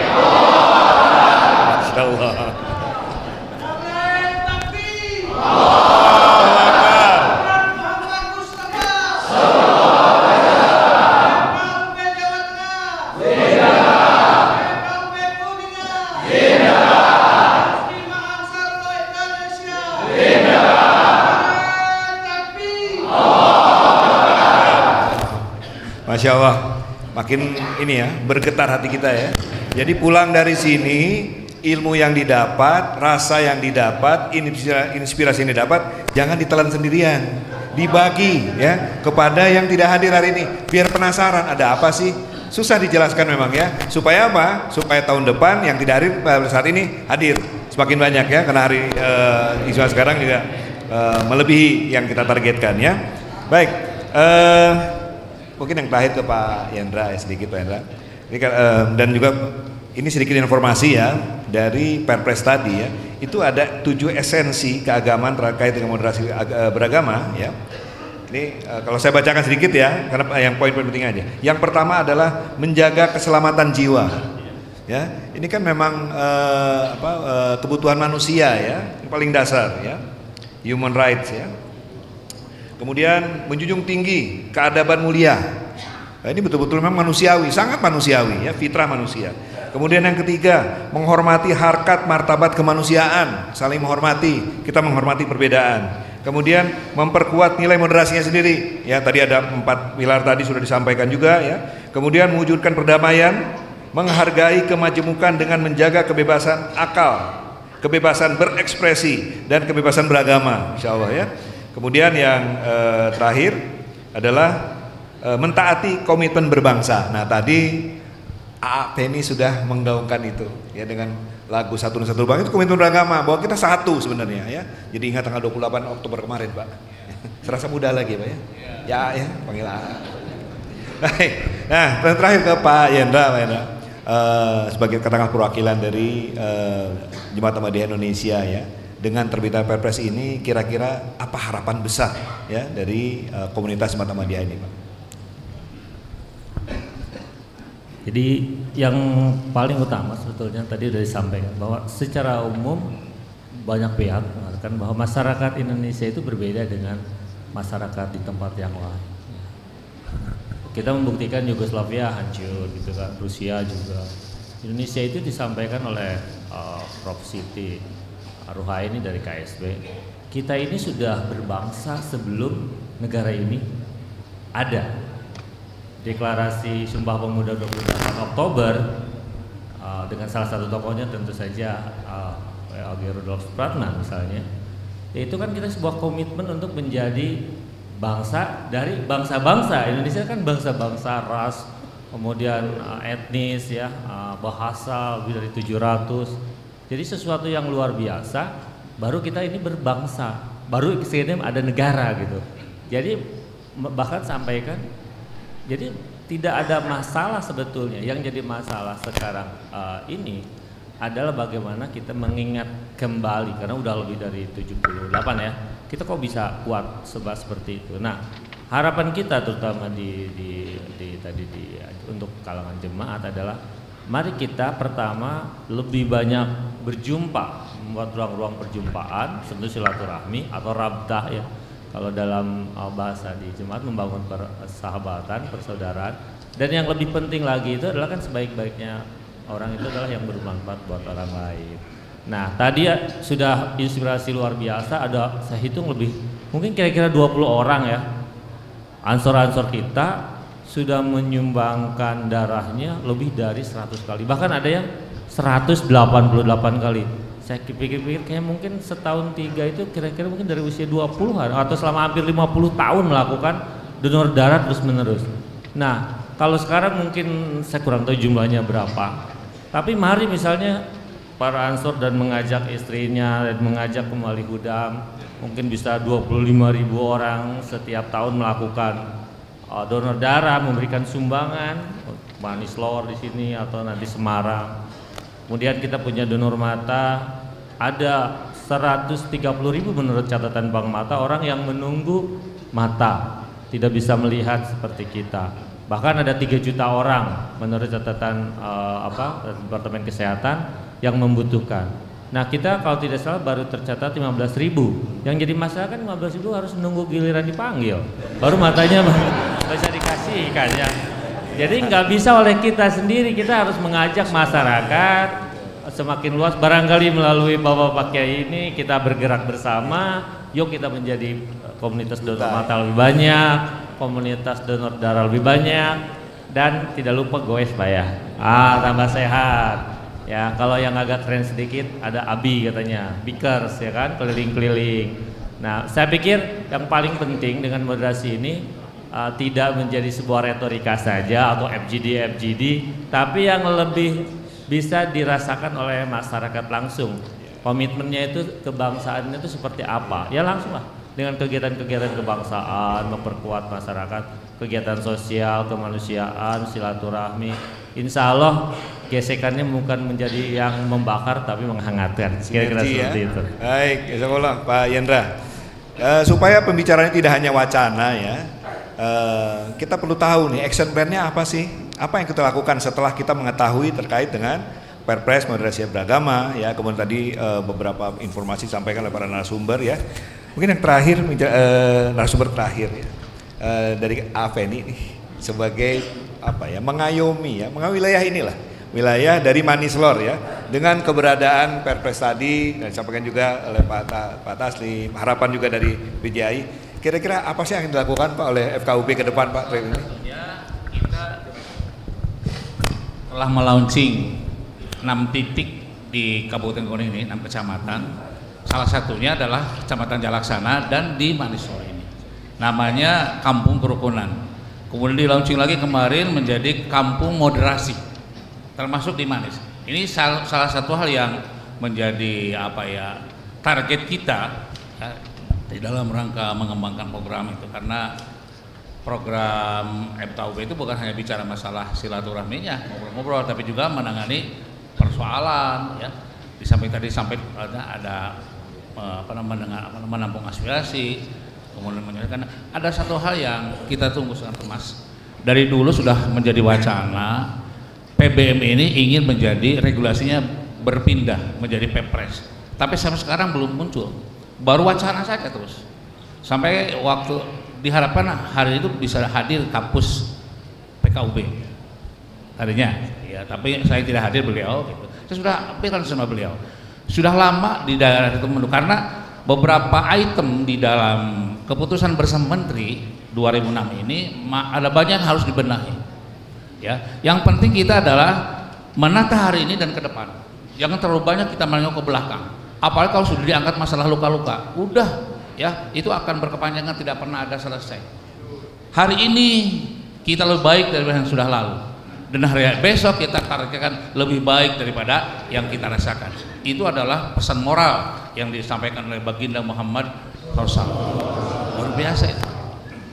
Insyaallah. Masya Allah, makin ini ya, bergetar hati kita ya. Jadi pulang dari sini, ilmu yang didapat, rasa yang didapat, inspirasi yang didapat, jangan ditelan sendirian, dibagi ya kepada yang tidak hadir hari ini. Biar penasaran ada apa sih? Susah dijelaskan memang ya. Supaya apa? Supaya tahun depan yang tidak hadir pada saat ini hadir semakin banyak ya. Karena hari istimewa sekarang juga melebihi yang kita targetkan ya. Baik. Mungkin yang terakhir ke Pak Yendra ya, sedikit Pak Yendra. Ini, dan juga ini sedikit informasi ya dari Perpres tadi ya. Itu ada 7 esensi keagamaan terkait dengan moderasi beragama ya. Ini kalau saya bacakan sedikit ya, karena yang poin-poin penting aja. Yang pertama adalah menjaga keselamatan jiwa. Ya, ini kan memang kebutuhan manusia ya, yang paling dasar ya, human rights ya. Kemudian menjunjung tinggi keadaban mulia. Nah, ini betul-betul memang manusiawi, sangat manusiawi ya, fitrah manusia. Kemudian yang ketiga, menghormati harkat martabat kemanusiaan, saling menghormati, kita menghormati perbedaan. Kemudian memperkuat nilai moderasinya sendiri. Ya, tadi ada 4 pilar tadi sudah disampaikan juga ya. Kemudian mewujudkan perdamaian, menghargai kemajemukan dengan menjaga kebebasan akal, kebebasan berekspresi dan kebebasan beragama, insyaallah ya. Kemudian yang terakhir adalah mentaati komitmen berbangsa. Nah, tadi A.A. Penny sudah menggaungkan itu ya dengan lagu Satu Nusa Satu Bangsa, itu komitmen beragama bahwa kita satu sebenarnya ya. Jadi ingat tanggal 28 Oktober kemarin, Pak. Serasa muda lagi, Pak ya. Ya, panggil A.A. Baik. Nah, terakhir ke Pak Yendra, Pak Yendra. Sebagai katakanlah perwakilan dari Jemaat Ahmadiyah Indonesia ya. Dengan terbitan Perpres ini kira-kira apa harapan besar ya dari komunitas Jemaat Ahmadiyah ini, Pak? Jadi yang paling utama sebetulnya tadi sudah disampaikan bahwa secara umum banyak pihak mengatakan bahwa masyarakat Indonesia itu berbeda dengan masyarakat di tempat yang lain. Kita membuktikan Yugoslavia hancur gitu kan, Rusia juga. Indonesia itu disampaikan oleh Prof. Siti Ruhaini dari KSB. Kita ini sudah berbangsa sebelum negara ini ada. Deklarasi Sumpah Pemuda 28 Oktober dengan salah satu tokohnya tentu saja Algi Rudolf Supratman misalnya. Itu kan kita sebuah komitmen untuk menjadi bangsa dari bangsa-bangsa. Indonesia kan bangsa-bangsa, ras, kemudian etnis ya, bahasa lebih dari 700. Jadi sesuatu yang luar biasa, baru kita ini berbangsa, baru kemudian ada negara gitu. Jadi bahkan sampaikan, jadi tidak ada masalah sebetulnya. Yang jadi masalah sekarang ini adalah bagaimana kita mengingat kembali, karena udah lebih dari 78 ya, kita kok bisa kuat seperti itu. Nah, harapan kita terutama untuk kalangan jemaat adalah mari kita pertama lebih banyak berjumpa, membuat ruang-ruang perjumpaan, tentu silaturahmi atau rabtah ya. Kalau dalam bahasa di jemaat membangun persahabatan, persaudaraan, dan yang lebih penting lagi itu adalah kan sebaik-baiknya orang itu adalah yang bermanfaat buat orang lain. Nah, tadi sudah inspirasi luar biasa, saya hitung mungkin kira-kira 20 orang ya. Ansor-ansor kita sudah menyumbangkan darahnya lebih dari 100 kali, bahkan ada yang 188 kali. Saya pikir-pikir kayak mungkin setahun 3 itu kira-kira mungkin dari usia 20-an atau selama hampir 50 tahun melakukan donor darah terus menerus. Nah, kalau sekarang mungkin saya kurang tahu jumlahnya berapa, tapi mari misalnya para ansor dan mengajak istrinya dan mengajak kembali Hudam, mungkin bisa 25.000 orang setiap tahun melakukan donor darah, memberikan sumbangan, Manislor di sini atau nanti Semarang. Kemudian kita punya donor mata, ada 130.000 menurut catatan Bank Mata orang yang menunggu mata, tidak bisa melihat seperti kita. Bahkan ada 3 juta orang menurut catatan Departemen Kesehatan yang membutuhkan. Nah, kita kalau tidak salah baru tercatat 15.000. Yang jadi masalah kan 15.000 harus menunggu giliran dipanggil, baru matanya bisa dikasihkan ya. Jadi nggak bisa oleh kita sendiri, kita harus mengajak masyarakat semakin luas. Barangkali melalui Bapak Kiai ini kita bergerak bersama. Yuk kita menjadi komunitas donor mata lebih banyak, komunitas donor darah lebih banyak, dan tidak lupa goes Pak ya. Tambah sehat. Ya, kalau yang agak keren sedikit ada ABI katanya, Bikers ya kan, keliling-keliling. Nah, saya pikir yang paling penting dengan moderasi ini tidak menjadi sebuah retorika saja atau FGD, tapi yang lebih bisa dirasakan oleh masyarakat langsung. Komitmennya itu, kebangsaannya itu seperti apa? Ya langsung lah dengan kegiatan-kegiatan kebangsaan, memperkuat masyarakat, kegiatan sosial, kemanusiaan, silaturahmi. Insya Allah gesekannya bukan menjadi yang membakar tapi menghangatkan. Kira-kira seperti itu. Baik, insyaallah Pak Yendra. Supaya pembicaranya tidak hanya wacana ya. Kita perlu tahu nih action plan-nya apa sih? Apa yang kita lakukan setelah kita mengetahui terkait dengan Perpres moderasi beragama ya, kemudian tadi beberapa informasi disampaikan oleh para narasumber ya. Mungkin yang terakhir narasumber terakhir ya, dari Afeni nih sebagai apa ya, mengayomi wilayah inilah, wilayah dari Manislor ya, dengan keberadaan Perpres tadi dan disampaikan juga oleh Pak Taslim, harapan juga dari PJI. Kira-kira apa sih yang dilakukan Pak oleh FKUB ke depan Pak? Tentunya kita telah melaunching 6 titik di Kabupaten Kuning ini, 6 kecamatan. Salah satunya adalah Kecamatan Jalaksana dan di Manislor ini. Namanya Kampung Kerukunan. Kemudian di launching lagi kemarin menjadi Kampung Moderasi, termasuk di Manis. Ini salah satu hal yang menjadi target kita ya, di dalam rangka mengembangkan program itu, karena program FKUB itu bukan hanya bicara masalah silaturahminya, ngobrol-ngobrol, tapi juga menangani persoalan ya. Di samping tadi sampai ada menampung aspirasi, kemudian menyelesaikan. Ada satu hal yang kita tunggu sangat emas. Dari dulu sudah menjadi wacana, PBM ini ingin menjadi regulasinya berpindah menjadi Perpres. Tapi sampai sekarang belum muncul. Baru wacana saja terus. Sampai waktu diharapkan hari itu bisa hadir kampus PKUB tadinya ya, tapi saya tidak hadir beliau gitu. Saya sudah bilang sama beliau, sudah lama di daerah itu menunggu, karena beberapa item di dalam keputusan bersama menteri 2006 ini ada banyak yang harus dibenahi ya. Yang penting kita adalah menata hari ini dan ke depan, jangan terlalu banyak kita menengok ke belakang, apalagi kalau sudah diangkat masalah luka-luka, udah ya, itu akan berkepanjangan, tidak pernah ada selesai. Hari ini kita lebih baik daripada yang sudah lalu, dan hari besok kita targetkan lebih baik daripada yang kita rasakan. Itu adalah pesan moral yang disampaikan oleh Baginda Muhammad SAW. Luar biasa itu.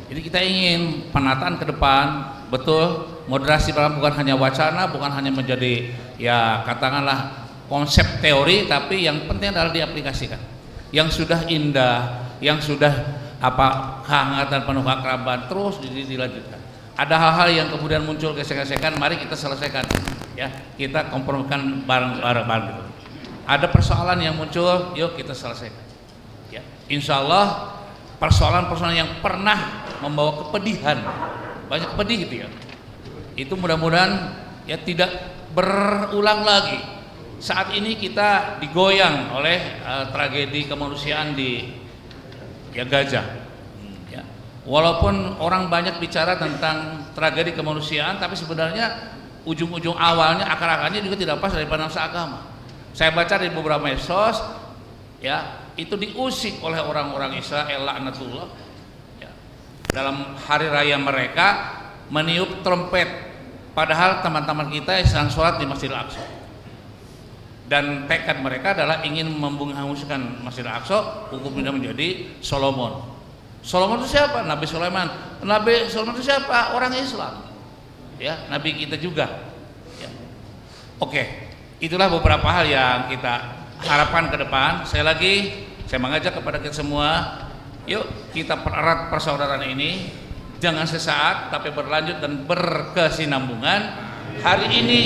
Jadi kita ingin penataan ke depan, betul, moderasi bukan hanya wacana, bukan hanya menjadi ya katakanlah konsep teori, tapi yang penting adalah diaplikasikan. Yang sudah indah, yang sudah kehangatan penuh keakraban terus dilanjutkan. Ada hal-hal yang kemudian muncul gesek-gesekan, mari kita selesaikan, ya, kita kompromikan bareng-bareng gitu. Ada persoalan yang muncul, yuk kita selesaikan, ya. Insya Allah persoalan-persoalan yang pernah membawa kepedihan, banyak pedih gitu ya, itu mudah-mudahan ya tidak berulang lagi. Saat ini kita digoyang oleh tragedi kemanusiaan di Gaza, ya. Walaupun orang banyak bicara tentang tragedi kemanusiaan, tapi sebenarnya ujung-ujung awalnya, akar-akarnya juga tidak pas dari pandang seagama. Saya baca di beberapa medsos, ya, itu diusik oleh orang-orang Israel laknatullah, ya, dalam hari raya mereka meniup trompet, padahal teman-teman kita yang sedang sholat di Masjidil Aqsa, dan tekad mereka adalah ingin menghanguskan Masjidil Aqsa, hukumnya menjadi Solomon. Solomon itu siapa? Nabi Sulaiman. Nabi Sulaiman itu siapa? Orang Islam, ya, Nabi kita juga, ya. Oke, itulah beberapa hal yang kita harapkan ke depan. Saya mengajak kepada kita semua, yuk kita pererat persaudaraan ini, jangan sesaat tapi berlanjut dan berkesinambungan. Hari ini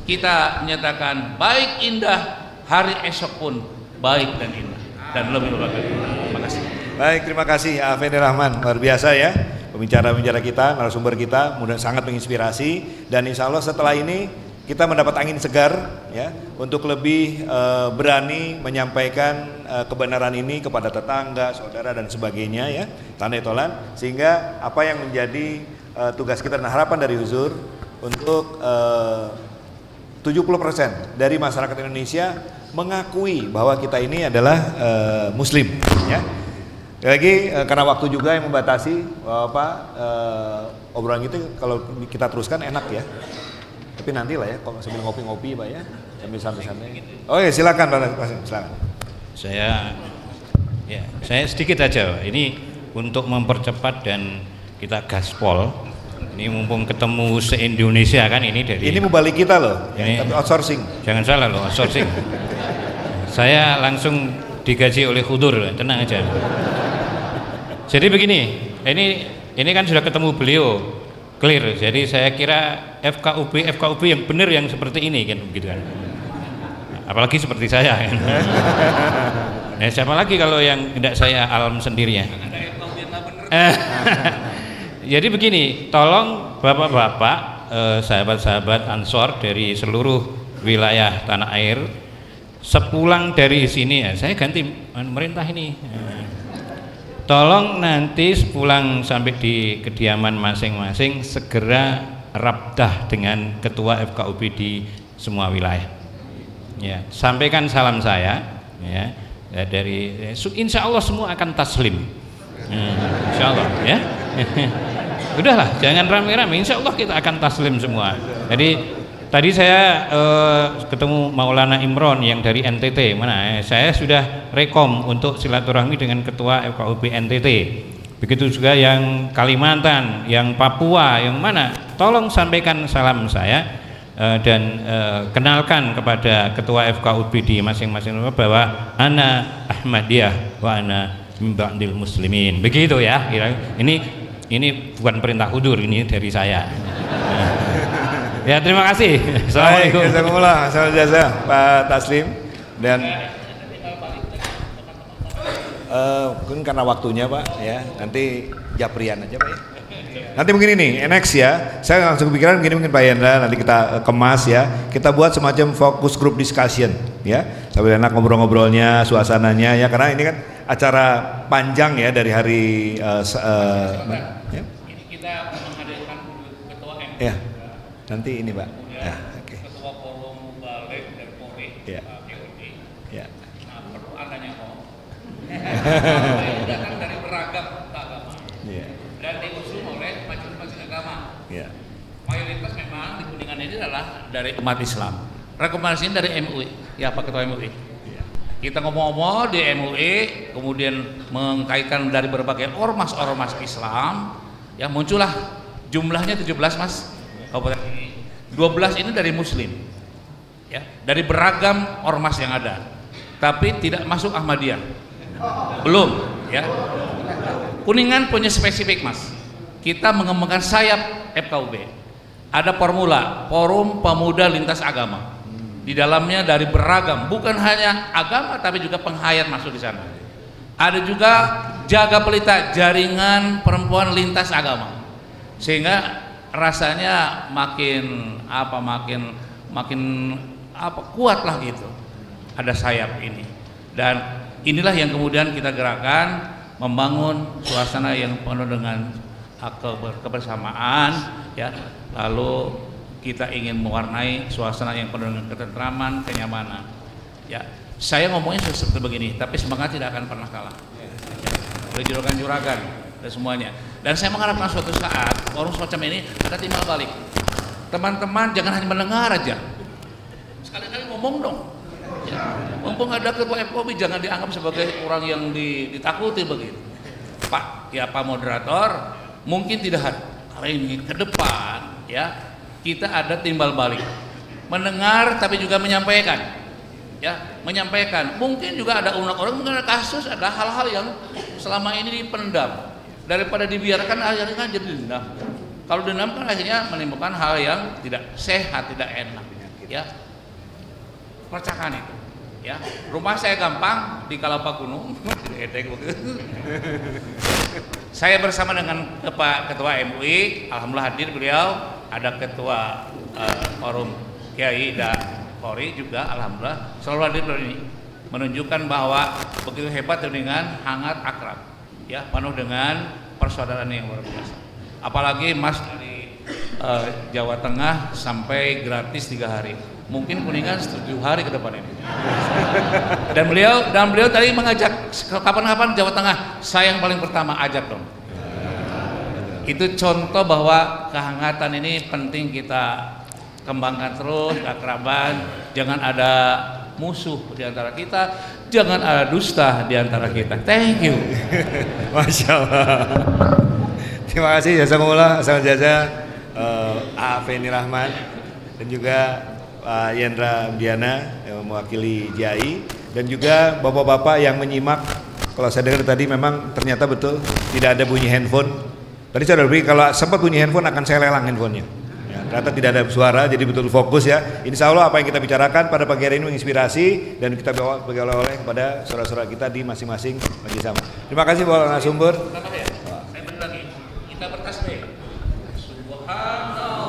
kita menyatakan baik indah, hari esok pun baik dan indah dan lebih baik. Terima kasih. Baik, terima kasih Afendy Rahman, luar biasa ya pembicara-pembicara kita, narasumber kita, mudah sangat menginspirasi, dan insya Allah setelah ini kita mendapat angin segar ya untuk lebih berani menyampaikan kebenaran ini kepada tetangga, saudara dan sebagainya ya, tandai tolan, sehingga apa yang menjadi tugas kita dan harapan dari Huzur untuk 70% dari masyarakat Indonesia mengakui bahwa kita ini adalah Muslim ya. Lagi karena waktu juga yang membatasi, obrolan itu kalau kita teruskan enak ya. Tapi nanti lah ya, kalau sambil ngopi-ngopi Pak ya, sambil santai-santai. Oh ya, silakan Pak, silakan. Saya sedikit aja. Ini untuk mempercepat dan kita gaspol. Ini mumpung ketemu se-Indonesia kan, ini dari. Ini mau balik kita loh, ini, tapi outsourcing. Jangan salah loh, outsourcing. Saya langsung digaji oleh Khudur, tenang aja. Jadi begini, ini kan sudah ketemu beliau. Clear, jadi saya kira FKUB yang benar yang seperti ini kan, begitu kan. Apalagi seperti saya kan. Nah, siapa lagi kalau yang tidak saya alam sendiri ya. Jadi begini, tolong bapak-bapak, sahabat-sahabat Ansor dari seluruh wilayah tanah air, sepulang dari sini ya, saya ganti pemerintah ini. Tolong nanti sepulang sampai di kediaman masing-masing segera rabdah dengan ketua FKUB di semua wilayah. Ya, sampaikan salam saya ya, dari insya Allah semua akan taslim. Insya Allah ya. Udahlah, jangan rame-rame, insya Allah kita akan taslim semua. Jadi tadi saya ketemu Maulana Imron yang dari NTT, mana? Saya sudah rekom untuk silaturahmi dengan ketua FKUB NTT. Begitu juga yang Kalimantan, yang Papua, yang mana? Tolong sampaikan salam saya dan kenalkan kepada ketua FKUB di masing-masing bahwa ana Ahmadiyah wa ana min ba'dil muslimin. Begitu ya. Ini bukan perintah Khudur, ini dari saya. Ya, terima kasih. Assalamualaikum. Jazakumullah, salam jasa Pak Taslim. Dan mungkin karena waktunya Pak ya, nanti japrian aja Pak ya. Nanti mungkin ini next ya, saya langsung kepikiran begini, mungkin Pak Yendra nanti kita kemas ya, kita buat semacam fokus group discussion ya, sambil enak ngobrol-ngobrolnya, suasananya ya, karena ini kan acara panjang ya dari hari ya. Ini kita menghadirkan ketua MUI. Ya. Nanti ini Pak. Ya, oke. Ketua Forum Balik dan Polri, ya. POD. Ya. Nah, perlu adanya datang dari beragam agama. Ya. Dan diusung oleh majelis-majelis agama. Ya. Mayoritas memang di Kuningan ini adalah dari umat Islam. Rekomendasinya dari MUI. Ya, Pak Ketua MUI. Ya. Kita ngomong-ngomong di MUI, kemudian mengkaitkan dari berbagai ormas-ormas Islam, ya muncullah jumlahnya 17 Mas. Kabupaten ini 12 ini dari Muslim ya, dari beragam ormas yang ada, tapi tidak masuk Ahmadiyah, belum. Ya. Kuningan punya spesifik Mas. Kita mengembangkan sayap FKUB. Ada formula Forum Pemuda Lintas Agama. Di dalamnya dari beragam, bukan hanya agama tapi juga penghayat masuk di sana. Ada juga Jaga Pelita, jaringan perempuan lintas agama. Sehingga rasanya makin kuat lah gitu. Ada sayap ini. Dan inilah yang kemudian kita gerakkan, membangun suasana yang penuh dengan kebersamaan, ya. Lalu kita ingin mewarnai suasana yang penuh dengan ketentraman, kenyamanan. Ya, saya ngomongnya seperti begini, tapi semangat tidak akan pernah kalah. Oleh juragan-juragan dan semuanya. Dan saya mengharapkan suatu saat forum semacam ini ada timbal balik. Teman-teman jangan hanya mendengar aja, sekali-kali ngomong dong. Ya. Mumpung ada ketua FKUB jangan dianggap sebagai orang yang ditakuti begitu. Pak moderator, mungkin tidak hari ini ke depan ya kita ada timbal balik, mendengar tapi juga menyampaikan, ya menyampaikan. Mungkin juga ada unek-unek, mungkin ada kasus, ada hal-hal yang selama ini dipendam, daripada dibiarkan akhirnya jadi dendam. Kalau dendam kan akhirnya menimbulkan hal yang tidak sehat, tidak enak, ya. Percakan itu, ya. Rumah saya gampang di Kalapa Gunung. Saya bersama dengan Ketua MUI, alhamdulillah hadir beliau, ada Ketua Forum Kiai dan Polri juga, alhamdulillah selalu hadir ini, menunjukkan bahwa begitu hebat dengan hangat akrab, ya, penuh dengan persaudaraan yang luar biasa. Apalagi Mas dari Jawa Tengah sampai gratis 3 hari. Mungkin Kuningan 7 hari ke depan ini. Dan beliau tadi mengajak kapan-kapan Jawa Tengah, saya yang paling pertama ajak dong. Itu contoh bahwa kehangatan ini penting kita kembangkan terus, keakraban. Jangan ada musuh di antara kita, jangan ada dusta di antara kita. Thank you. Masya Allah. Terima kasih jazakumullah, asal jaza Afeni Rahman dan juga Pak Yendra Diana yang mewakili JAI, dan juga bapak-bapak yang menyimak. Kalau saya dengar tadi memang ternyata betul tidak ada bunyi handphone. Tadi saya udah beri, kalau sempat bunyi handphone akan saya lelang handphonenya. Ya, ternyata tidak ada suara, jadi betul fokus ya. Insya Allah apa yang kita bicarakan pada pagi hari ini menginspirasi dan kita bawa sebagai oleh-oleh kepada saudara-saudara kita di masing-masing majelis sama. Terima kasih Bapak narasumber. Saya beri lagi. Kita bertasbih. Subhanallah.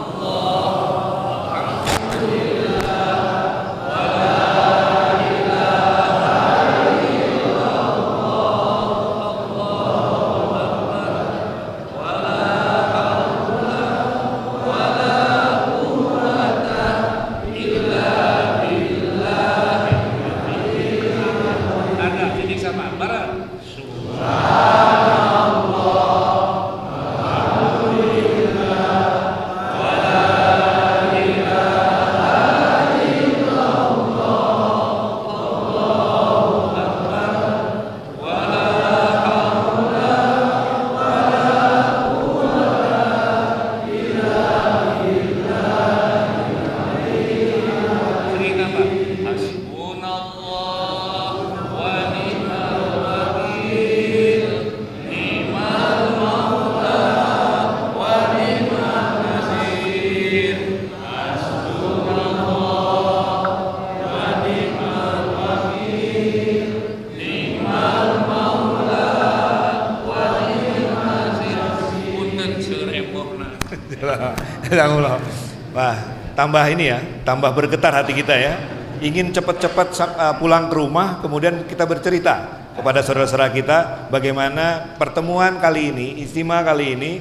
Wah, tambah ini ya, tambah bergetar hati kita ya. Ingin cepat-cepat pulang ke rumah, kemudian kita bercerita kepada saudara-saudara kita bagaimana pertemuan kali ini, istimewa kali ini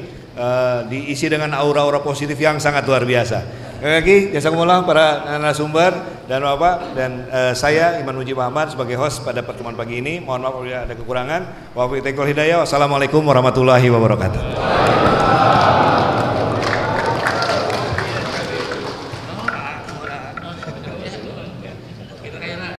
diisi dengan aura-aura positif yang sangat luar biasa. Sekali lagi, jazakumullah para narasumber dan Bapak dan saya Iman Mujib Ahmad sebagai host pada pertemuan pagi ini. Mohon maaf apabila ada kekurangan. Wabillahi taufiq wal hidayah. Wassalamualaikum warahmatullahi wabarakatuh.